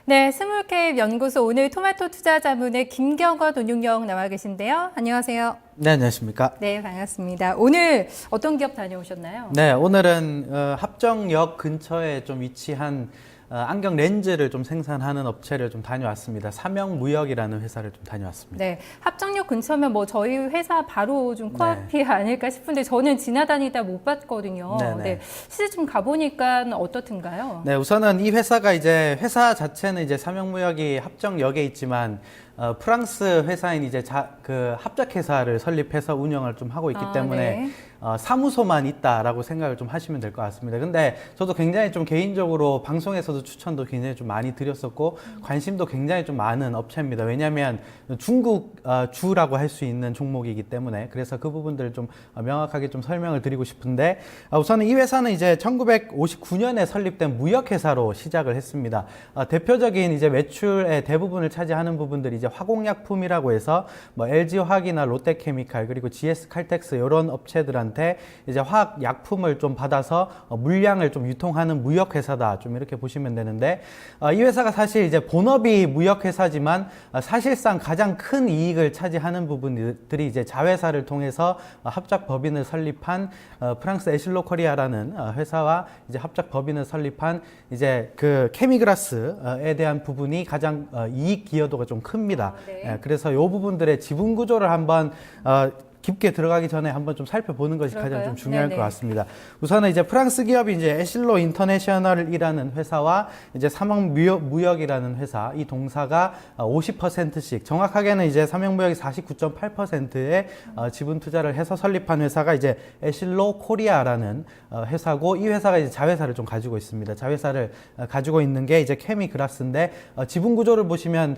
네, 스몰캡 연구소 오늘 토마토 투자 자문의 김경건 운용령 나와 계신데요. 안녕하세요. 네, 안녕하십니까. 네, 반갑습니다. 오늘 어떤 기업 다녀오셨나요? 네, 오늘은 합정역 근처에 좀 위치한 안경 렌즈를 좀 생산하는 업체를 좀 다녀왔습니다. 삼영무역이라는 회사를 좀 다녀왔습니다. 네, 합정역 근처면 뭐 저희 회사 바로 좀 코앞이 아닐까 싶은데 저는 지나다니다 못 봤거든요. 네네. 네, 실제 좀 가보니까 어떻든가요? 네, 우선은 이 회사가 이제 회사 자체는 이제 삼영무역이 합정역에 있지만 프랑스 회사인 이제 그 합작회사를 설립해서 운영을 좀 하고 있기 때문에 네. 사무소만 있다라고 생각을 좀 하시면 될 것 같습니다. 근데 저도 굉장히 좀 개인적으로 방송에서도 추천도 굉장히 좀 많이 드렸었고 관심도 굉장히 좀 많은 업체입니다. 왜냐하면 중국 주라고 할 수 있는 종목이기 때문에 그래서 그 부분들을 좀 명확하게 좀 설명을 드리고 싶은데 우선은 이 회사는 이제 1959년에 설립된 무역회사로 시작을 했습니다. 대표적인 이제 매출의 대부분을 차지하는 부분들이 이제 화공약품이라고 해서 뭐 LG화학이나 롯데케미칼 그리고 GS칼텍스 이런 업체들한테 이제 화학 약품을 좀 받아서 물량을 좀 유통하는 무역 회사다 좀 이렇게 보시면 되는데 이 회사가 사실 이제 본업이 무역 회사지만 사실상 가장 큰 이익을 차지하는 부분들이 이제 자회사를 통해서 합작 법인을 설립한 프랑스 에실로 코리아라는 회사와 이제 합작 법인을 설립한 이제 그 케미그라스에 대한 부분이 가장 이익 기여도가 좀 큽니다. 네. 그래서 이 부분들의 지분 구조를 한번 깊게 들어가기 전에 한번 좀 살펴보는 것이 그럴까요? 가장 좀 중요할 네네. 것 같습니다. 우선은 이제 프랑스 기업이 이제 에실로 인터내셔널이라는 회사와 이제 삼영무역이라는 회사 이 동사가 50%씩 정확하게는 이제 삼영무역이 49.8%의 지분 투자를 해서 설립한 회사가 이제 에실로 코리아라는 회사고 이 회사가 이제 자회사를 좀 가지고 있습니다. 자회사를 가지고 있는 게 이제 케미그라스인데 지분 구조를 보시면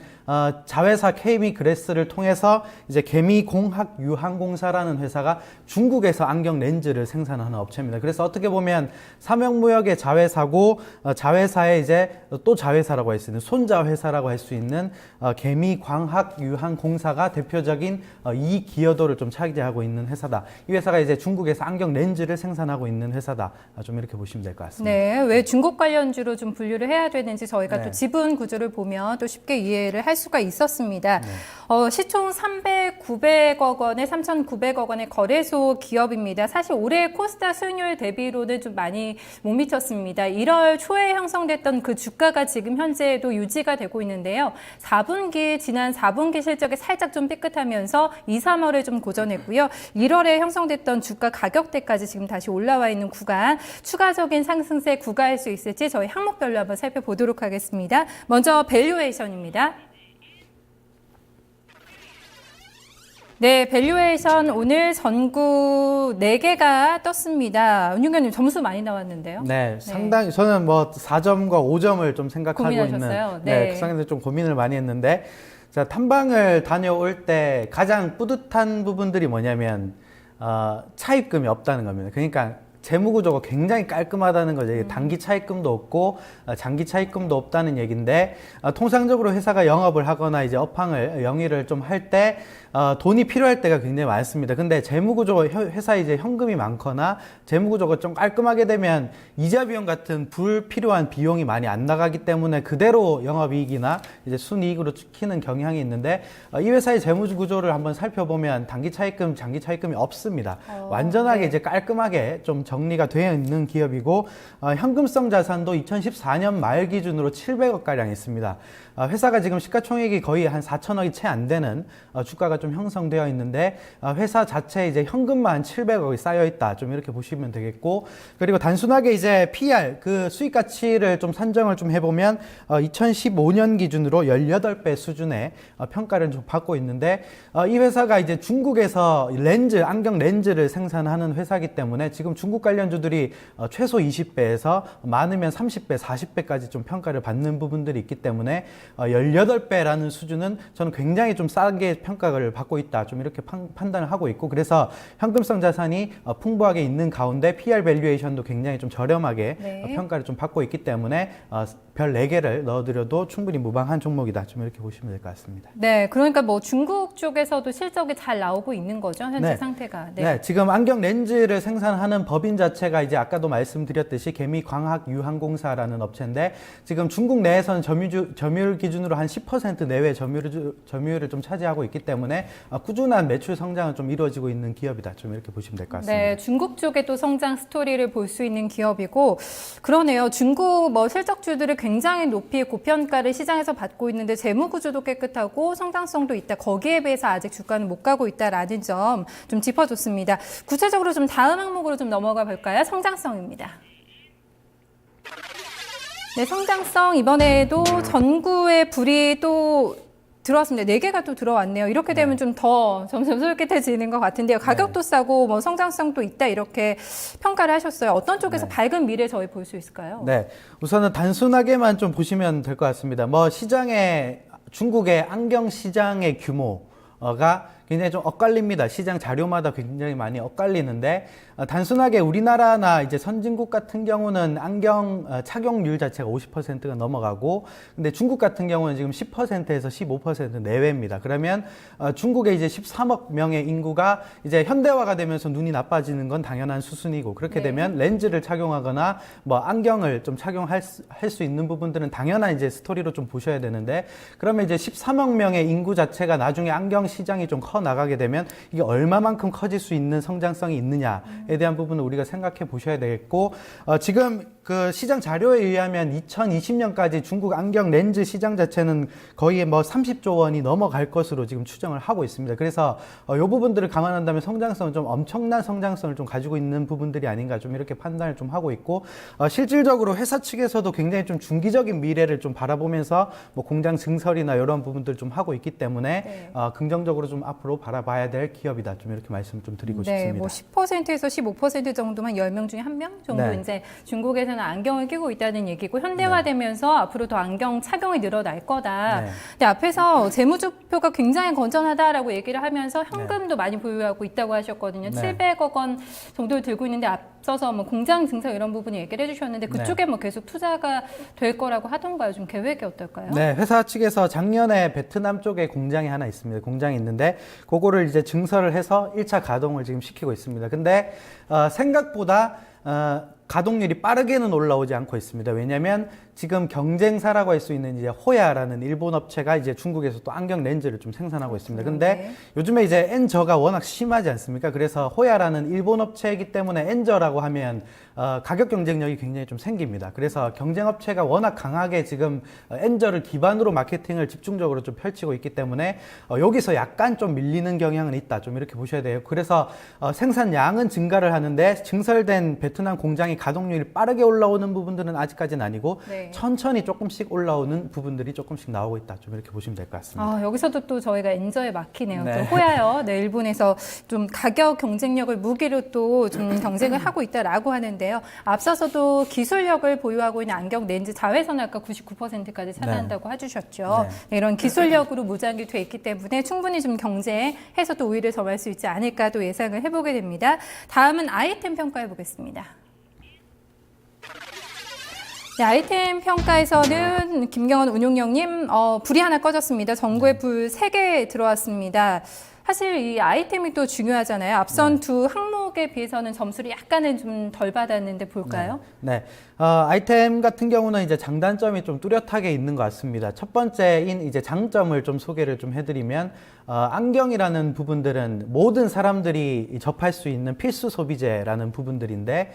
자회사 케미그라스를 통해서 이제 개미공학유항공사라는 회사가 중국에서 안경 렌즈를 생산하는 업체입니다. 그래서 어떻게 보면 삼영무역의 자회사고 자회사의 이제 또 자회사라고 할 수 있는 손자 회사라고 할 수 있는 개미광학유항공사가 대표적인 이익 기여도를 좀 차지하고 있는 회사다. 이 회사가 이제 중국에서 안경 렌즈를 생산하고 있는 회사다. 좀 이렇게 보시면 될 것 같습니다. 네, 왜 중국 관련주로 좀 분류를 해야 되는지 저희가 네. 또 지분 구조를 보면 또 쉽게 이해를 할 수가 있었습니다. 시총 900억 원에 3,900억 원의 거래소 기업입니다. 사실 올해 코스닥 수익률 대비로는 좀 많이 못 미쳤습니다. 1월 초에 형성됐던 그 주가가 지금 현재도 유지가 되고 있는데요. 지난 4분기 실적이 살짝 좀 삐끗하면서 2, 3월에 좀 고전했고요. 1월에 형성됐던 주가 가격대까지 지금 다시 올라와 있는 구간, 추가적인 상승세 구가할 수 있을지 저희 항목별로 한번 살펴보도록 하겠습니다. 먼저 밸류에이션입니다. 네, 밸류에이션 오늘 전국 4개가 떴습니다. 윤경님 점수 많이 나왔는데요. 네, 상당히 저는 뭐 4점과 5점을 좀 생각하고 고민하셨어요? 있는 네. 그 상황에서 좀 고민을 많이 했는데 자, 탐방을 다녀올 때 가장 뿌듯한 부분들이 뭐냐면 차입금이 없다는 겁니다. 그러니까 재무구조가 굉장히 깔끔하다는 거죠. 단기 차입금도 없고 장기 차입금도 없다는 얘기인데 통상적으로 회사가 영업을 하거나 이제 업황을 영위를 좀 할 때 돈이 필요할 때가 굉장히 많습니다. 근데 재무구조 회사에 이제 현금이 많거나 재무구조가 좀 깔끔하게 되면 이자 비용 같은 불필요한 비용이 많이 안 나가기 때문에 그대로 영업이익이나 이제 순이익으로 키는 경향이 있는데 이 회사의 재무구조를 한번 살펴보면 단기 차입금, 장기 차입금이 없습니다. 완전하게 네. 이제 깔끔하게 좀 정리가 되어 있는 기업이고 현금성 자산도 2014년 말 기준으로 700억 가량 있습니다. 회사가 지금 시가총액이 거의 한 4천억이 채 안 되는 주가가 좀 형성되어 있는데 회사 자체에 이제 현금만 700억이 쌓여 있다. 좀 이렇게 보시면 되겠고 그리고 단순하게 이제 PR 그 수익 가치를 좀 산정을 좀 해보면 2015년 기준으로 18배 수준의 평가를 좀 받고 있는데 이 회사가 이제 중국에서 안경 렌즈를 생산하는 회사이기 때문에 지금 중국 관련주들이 최소 20배에서 많으면 30배, 40배까지 좀 평가를 받는 부분들이 있기 때문에 18배라는 수준은 저는 굉장히 좀 싸게 평가를 받고 있다. 좀 이렇게 판단을 하고 있고, 그래서 현금성 자산이 풍부하게 있는 가운데 PR 밸류에이션도 굉장히 좀 저렴하게 네. 평가를 좀 받고 있기 때문에 별 4개를 넣어드려도 충분히 무방한 종목이다. 좀 이렇게 보시면 될 것 같습니다. 네, 그러니까 뭐 중국 쪽에서도 실적이 잘 나오고 있는 거죠, 현재 네. 상태가. 네, 지금 안경 렌즈를 생산하는 법인 자체가 이제 아까도 말씀드렸듯이 개미광학유한공사라는 업체인데, 지금 중국 내에서는 점유율 기준으로 한 10% 내외 점유율을 좀 차지하고 있기 때문에 꾸준한 매출 성장은 좀 이루어지고 있는 기업이다. 좀 이렇게 보시면 될 것 같습니다. 네, 중국 쪽에 또 성장 스토리를 볼 수 있는 기업이고, 그러네요. 중국 뭐 실적주들을 굉장히 높이 고평가를 시장에서 받고 있는데 재무 구조도 깨끗하고 성장성도 있다. 거기에 비해서 아직 주가는 못 가고 있다라는 점 좀 짚어줬습니다. 구체적으로 좀 다음 항목으로 좀 넘어가 볼까요? 성장성입니다. 네, 성장성 이번에도 전구의 불이 또 들어왔습니다. 4개가 또 들어왔네요. 이렇게 되면 좀 더 점점 솔깃해지는 것 같은데요. 가격도 싸고 뭐 성장성도 있다 이렇게 평가를 하셨어요. 어떤 쪽에서 밝은 미래 저희 볼 수 있을까요? 네, 우선은 단순하게만 좀 보시면 될 것 같습니다. 뭐 중국의 안경 시장의 규모가 굉장히 좀 엇갈립니다. 시장 자료마다 굉장히 많이 엇갈리는데, 단순하게 우리나라나 이제 선진국 같은 경우는 안경 착용률 자체가 50%가 넘어가고, 근데 중국 같은 경우는 지금 10%에서 15% 내외입니다. 그러면 중국의 이제 13억 명의 인구가 이제 현대화가 되면서 눈이 나빠지는 건 당연한 수순이고, 그렇게 되면 렌즈를 착용하거나 뭐 안경을 좀 착용할 수 있는 부분들은 당연한 이제 스토리로 좀 보셔야 되는데, 그러면 이제 13억 명의 인구 자체가 나중에 안경 시장이 좀 커 나가게 되면 이게 얼마만큼 커질 수 있는 성장성이 있느냐에 대한 부분을 우리가 생각해 보셔야 되겠고, 지금 그 시장 자료에 의하면 2020년까지 중국 안경 렌즈 시장 자체는 거의 뭐 30조 원이 넘어갈 것으로 지금 추정을 하고 있습니다. 그래서 이 부분들을 감안한다면 성장성은 좀 엄청난 성장성을 좀 가지고 있는 부분들이 아닌가 좀 이렇게 판단을 좀 하고 있고, 실질적으로 회사 측에서도 굉장히 좀 중기적인 미래를 좀 바라보면서 뭐 공장 증설이나 이런 부분들 좀 하고 있기 때문에 긍정적으로 좀 앞으로 바라봐야 될 기업이다. 좀 이렇게 말씀 좀 드리고 네, 싶습니다. 뭐 10%에서 15% 정도만 10명 중에 1명 정도 네. 이제 중국에서는 안경을 끼고 있다는 얘기고, 현대화되면서 앞으로 더 안경 착용이 늘어날 거다. 네. 근데 앞에서 재무제표가 굉장히 건전하다라고 얘기를 하면서 현금도 많이 보유하고 있다고 하셨거든요. 네. 700억 원 정도를 들고 있는데 앞서서 뭐 공장 증설 이런 부분을 얘기를 해주셨는데, 그쪽에 뭐 계속 투자가 될 거라고 하던가요? 좀 계획이 어떨까요? 네, 회사 측에서 작년에 베트남 쪽에 공장이 하나 있습니다. 공장이 있는데 그거를 이제 증설을 해서 1차 가동을 지금 시키고 있습니다. 근데 생각보다 가동률이 빠르게는 올라오지 않고 있습니다. 왜냐하면 지금 경쟁사라고 할 수 있는 이제 호야라는 일본 업체가 이제 중국에서 또 안경 렌즈를 좀 생산하고 있습니다. 근데 요즘에 이제 엔저가 워낙 심하지 않습니까? 그래서 호야라는 일본 업체이기 때문에 엔저라고 하면 가격 경쟁력이 굉장히 좀 생깁니다. 그래서 경쟁 업체가 워낙 강하게 지금 엔저를 기반으로 마케팅을 집중적으로 좀 펼치고 있기 때문에 여기서 약간 좀 밀리는 경향은 있다. 좀 이렇게 보셔야 돼요. 그래서 생산량은 증가를 하는데 증설된 베트남 공장이 가동률이 빠르게 올라오는 부분들은 아직까지는 아니고 천천히 조금씩 올라오는 부분들이 조금씩 나오고 있다. 좀 이렇게 보시면 될 것 같습니다. 여기서도 또 저희가 엔저에 막히네요. 네. 또 호야요. 네, 일본에서 좀 가격 경쟁력을 무기로 또 좀 경쟁을 하고 있다라고 하는데요. 앞서서도 기술력을 보유하고 있는 안경 렌즈 자외선 아까 99%까지 차지한다고 해주셨죠. 네, 이런 기술력으로 무장이 돼 있기 때문에 충분히 좀 경쟁해서 또 우위를 점할 수 있지 않을까 또 예상을 해보게 됩니다. 다음은 아이템 평가해 보겠습니다. 네, 아이템 평가에서는 김경원 운용형님, 불이 하나 꺼졌습니다. 전구에 불 3개 들어왔습니다. 사실 이 아이템이 또 중요하잖아요. 앞선 두 항목에 비해서는 점수를 약간은 좀 덜 받았는데 볼까요? 네. 아이템 같은 경우는 이제 장단점이 좀 뚜렷하게 있는 것 같습니다. 첫 번째인 이제 장점을 좀 소개를 좀 해드리면, 안경이라는 부분들은 모든 사람들이 접할 수 있는 필수 소비재라는 부분들인데,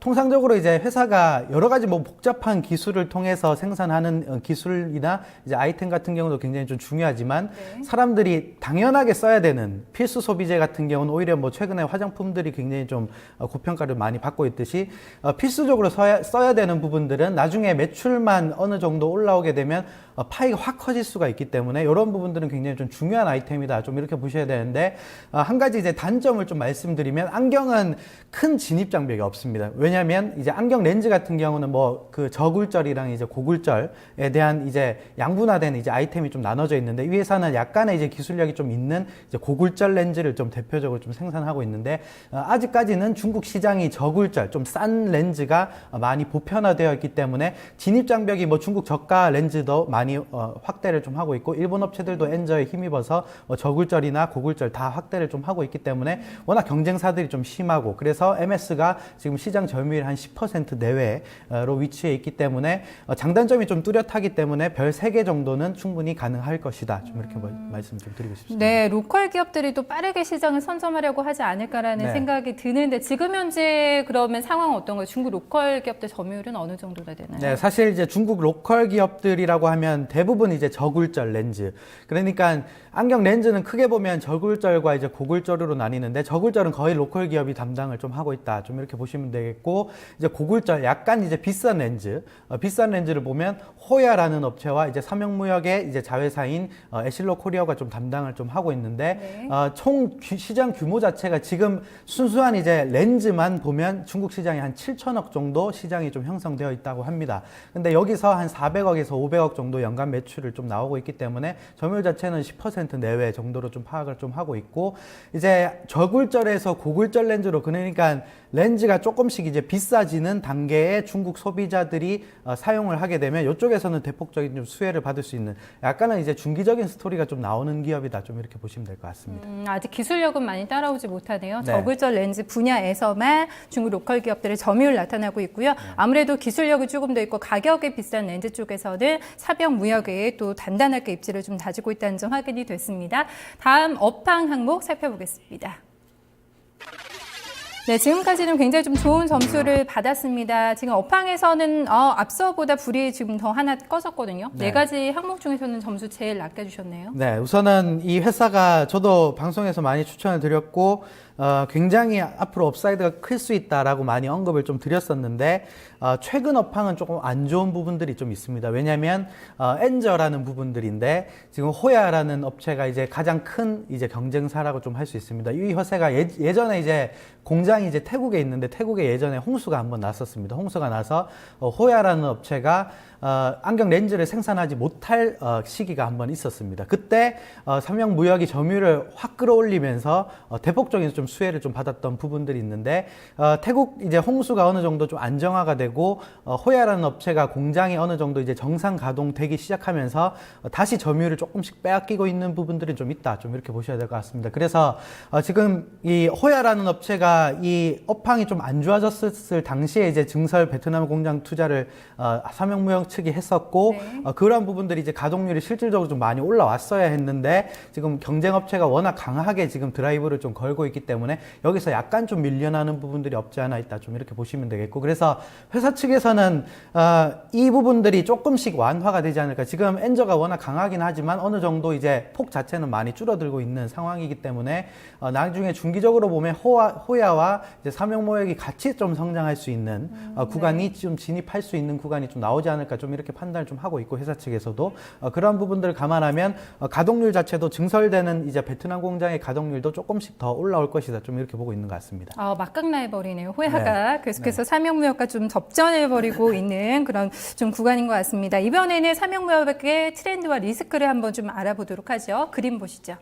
통상적으로 이제 회사가 여러 가지 뭐 복잡한 기술을 통해서 생산하는 기술이나 이제 아이템 같은 경우도 굉장히 좀 중요하지만 사람들이 당연하게 써야 되는 필수 소비재 같은 경우는 오히려 뭐 최근에 상품들이 굉장히 좀 고평가를 많이 받고 있듯이 필수적으로 써야 되는 부분들은 나중에 매출만 어느 정도 올라오게 되면 파이가 확 커질 수가 있기 때문에 이런 부분들은 굉장히 좀 중요한 아이템이다. 좀 이렇게 보셔야 되는데 한 가지 이제 단점을 좀 말씀드리면 안경은 큰 진입 장벽이 없습니다. 왜냐하면 이제 안경 렌즈 같은 경우는 뭐 그 저굴절이랑 이제 고굴절에 대한 이제 양분화된 이제 아이템이 좀 나눠져 있는데 이 회사는 약간의 이제 기술력이 좀 있는 이제 고굴절 렌즈를 좀 대표적으로 좀 생산하고 있는데 아직까지는 중국 시장이 저굴절 좀 싼 렌즈가 많이 보편화되어 있기 때문에 진입 장벽이 뭐 중국 저가 렌즈도 많이 확대를 좀 하고 있고 일본 업체들도 엔저에 힘입어서 저굴절이나 고굴절 다 확대를 좀 하고 있기 때문에 워낙 경쟁사들이 좀 심하고 그래서 MS가 지금 시장 점유율 한 10% 내외로 위치해 있기 때문에 장단점이 좀 뚜렷하기 때문에 별 3개 정도는 충분히 가능할 것이다. 좀 이렇게 말씀 좀 드리고 싶습니다. 네, 로컬 기업들이 또 빠르게 시장을 선점하려고 하지 않을까라는 네. 생각이 드는데 지금 현재 그러면 상황은 어떤가요? 중국 로컬 기업들 점유율은 어느 정도나 되나요? 네, 사실 이제 중국 로컬 기업들이라고 하면 대부분 이제 저굴절 렌즈. 그러니까 안경 렌즈는 크게 보면 저굴절과 이제 고굴절으로 나뉘는데 저굴절은 거의 로컬 기업이 담당을 좀 하고 있다. 좀 이렇게 보시면 되겠고 이제 고굴절 약간 이제 비싼 렌즈. 비싼 렌즈를 보면 호야라는 업체와 이제 삼영무역의 이제 자회사인 에실로 코리아가 좀 담당을 좀 하고 있는데 네. 총 시장 규모 자체가 지금 순수한 이제 렌즈만 보면 중국 시장이 한 7천억 정도 시장이 좀 형성되어 있다고 합니다. 근데 여기서 한 400억에서 500억 정도 연간 매출을 좀 나오고 있기 때문에 점유율 자체는 10% 내외 정도로 좀 파악을 좀 하고 있고 이제 저굴절에서 고굴절 렌즈로 그러니까 렌즈가 조금씩 이제 비싸지는 단계에 중국 소비자들이 사용을 하게 되면 이쪽에서는 대폭적인 좀 수혜를 받을 수 있는 약간은 이제 중기적인 스토리가 좀 나오는 기업이다. 좀 이렇게 보시면 될 것 같습니다. 아직 기술력은 많이 따라오지 못하네요. 네. 저굴절 렌즈 분야에서만 중국 로컬 기업들의 점유율 나타나고 있고요. 아무래도 기술력이 조금 더 있고 가격이 비싼 렌즈 쪽에서는 사병 무역에 또 단단하게 입지를 좀 다지고 있다는 점 확인이 됐습니다. 다음 업황 항목 살펴보겠습니다. 네, 지금까지는 굉장히 좀 좋은 점수를 받았습니다. 지금 업황에서는 앞서보다 불이 지금 더 하나 꺼졌거든요. 네. 4가지 항목 중에서는 점수 제일 낮게 주셨네요. 네, 우선은 이 회사가 저도 방송에서 많이 추천을 드렸고 굉장히 앞으로 업사이드가 클 수 있다라고 많이 언급을 좀 드렸었는데 최근 업황은 조금 안 좋은 부분들이 좀 있습니다. 왜냐하면 엔저라는 부분들인데 지금 호야라는 업체가 이제 가장 큰 이제 경쟁사라고 좀 할 수 있습니다. 이 회사가 예전에 이제 공장이 이제 태국에 있는데 태국에 예전에 홍수가 한번 났었습니다. 홍수가 나서 호야라는 업체가 안경 렌즈를 생산하지 못할 시기가 한번 있었습니다. 그때 삼영무역이 점유율을 확 끌어올리면서 대폭적인 좀 수혜를 좀 받았던 부분들이 있는데 태국 이제 홍수가 어느 정도 좀 안정화가 되고 호야라는 업체가 공장이 어느 정도 이제 정상 가동되기 시작하면서 다시 점유율을 조금씩 빼앗기고 있는 부분들이 좀 있다. 좀 이렇게 보셔야 될 것 같습니다. 그래서 지금 이 호야라는 업체가 이 업황이 좀 안 좋아졌을 당시에 이제 증설 베트남 공장 투자를 삼영무역 측이 했었고 네. 그런 부분들이 이제 가동률이 실질적으로 좀 많이 올라왔어야 했는데 지금 경쟁 업체가 워낙 강하게 지금 드라이브를 좀 걸고 있기 때문에 여기서 약간 좀 밀려나는 부분들이 없지 않아 있다. 좀 이렇게 보시면 되겠고 그래서 회사 측에서는 이 부분들이 조금씩 완화가 되지 않을까. 지금 엔저가 워낙 강하긴 하지만 어느 정도 이제 폭 자체는 많이 줄어들고 있는 상황이기 때문에 나중에 중기적으로 보면 호야와 이제 삼영무역이 같이 좀 성장할 수 있는 구간이 좀 진입할 수 있는 구간이 좀 나오지 않을까. 좀 이렇게 판단을 좀 하고 있고 회사 측에서도 그런 부분들을 감안하면 가동률 자체도 증설되는 이제 베트남 공장의 가동률도 조금씩 더 올라올 것이다. 좀 이렇게 보고 있는 것 같습니다. 막강나해버리네요. 호야가 계속해서 삼영무역과 좀 접전해버리고 있는 그런 좀 구간인 것 같습니다. 이번에는 삼영무역의 트렌드와 리스크를 한번 좀 알아보도록 하죠. 그림 보시죠.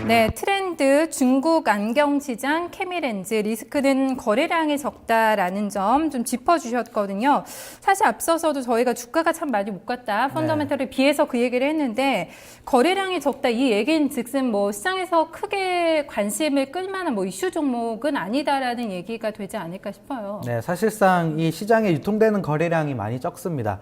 네, 트렌드 중국 안경 시장 케미렌즈 리스크는 거래량이 적다라는 점 좀 짚어주셨거든요. 사실 앞서서도 저희가 주가가 참 많이 못 갔다 펀더멘털에 비해서 그 얘기를 했는데 거래량이 적다 이 얘기는 즉슨 뭐 시장에서 크게 관심을 끌만한 뭐 이슈 종목은 아니다라는 얘기가 되지 않을까 싶어요. 네, 사실상 이 시장에 유통되는 거래량이 많이 적습니다.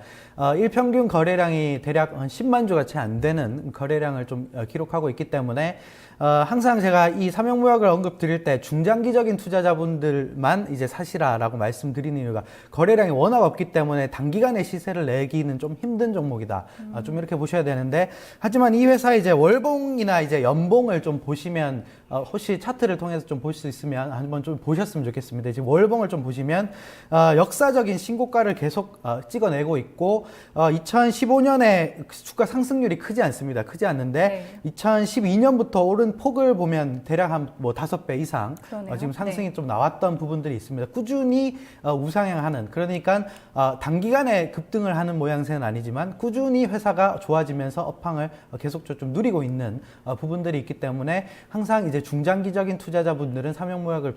일평균 거래량이 대략 한 10만 주가 채 안 되는 거래량을 좀 기록하고 있기 때문에 항상 제가 이 삼형무역을 언급드릴 때 중장기적인 투자자분들만 이제 사시라라고 말씀드리는 이유가 거래량이 워낙 없기 때문에 단기간에 시세를 내기는 좀 힘든 종목이다. 좀 이렇게 보셔야 되는데, 하지만 이 회사 이제 월봉이나 이제 연봉을 좀 보시면 혹시 차트를 통해서 좀 볼 수 있으면 한번 좀 보셨으면 좋겠습니다. 지금 월봉을 좀 보시면 역사적인 신고가를 계속 찍어내고 있고 2015년에 주가 상승률이 크지 않습니다. 크지 않는데 2012년부터 오른 폭을 보면 대략 한 뭐 5배 이상 지금 상승이 좀 나왔던 부분들이 있습니다. 꾸준히 우상향하는, 그러니까 단기간에 급등을 하는 모양새는 아니지만 꾸준히 회사가 좋아지면서 업황을 계속적으로 좀 누리고 있는 부분들이 있기 때문에 항상 이제 중장기적인 투자자분들은 삼형무역을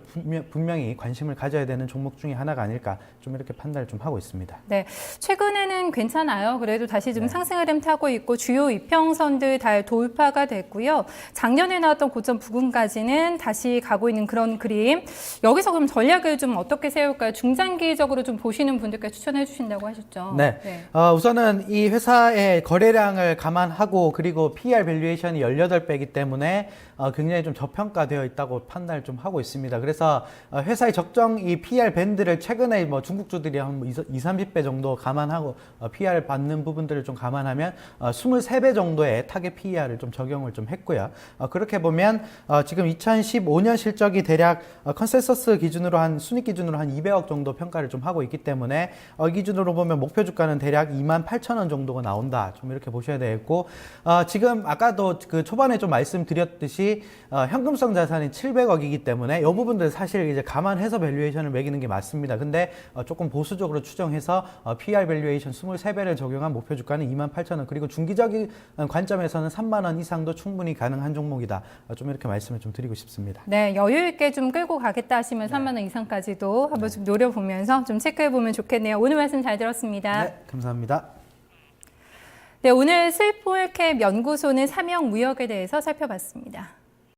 분명히 관심을 가져야 되는 종목 중에 하나가 아닐까, 좀 이렇게 판단을 좀 하고 있습니다. 네, 최근에는 괜찮아요. 그래도 다시 좀 상승 흐름 타고 있고 주요 이평선들 다 돌파가 됐고요. 작년에 나왔던 고점 부근까지는 다시 가고 있는 그런 그림. 여기서 그럼 전략을 좀 어떻게 세울까요? 중장기적으로 좀 보시는 분들께 추천해 주신다고 하셨죠. 네. 우선은 이 회사의 거래량을 감안하고, 그리고 PER 밸류에이션이 18배이기 때문에 굉장히 좀 저평가되어 있다고 판단을 좀 하고 있습니다. 그래서 회사의 적정 이 PER 밴드를 최근에 뭐 중국주들이 한 20-30배 정도 감안하고 PER 받는 부분들을 좀 감안하면 23배 정도의 타겟 PER을 좀 적용을 좀 했고요. 그렇게 보면 지금 2015년 실적이 대략 컨센서스 기준으로 순익 기준으로 한 200억 정도 평가를 좀 하고 있기 때문에 이 기준으로 보면 목표 주가는 대략 28,000원 정도가 나온다. 좀 이렇게 보셔야 되겠고, 지금 아까도 그 초반에 좀 말씀드렸듯이 현금성 자산이 700억이기 때문에 이 부분들 사실 이제 감안해서 밸류에이션을 매기는 게 맞습니다. 근데 조금 보수적으로 추정해서 PER 밸류에이션 23배를 적용한 목표 주가는 28,000원, 그리고 중기적인 관점에서는 3만 원 이상도 충분히 가능한 종목이다. 좀 이렇게 말씀을 좀 드리고 싶습니다. 네, 여유 있게 좀 끌고 가겠다 하시면 3만 원 이상까지도 한번 좀 노려보면서 좀 체크해 보면 좋겠네요. 오늘 말씀 잘 들었습니다. 네, 감사합니다. 네, 오늘 슬포울캡 연구소는 삼형무역에 대해서 살펴봤습니다.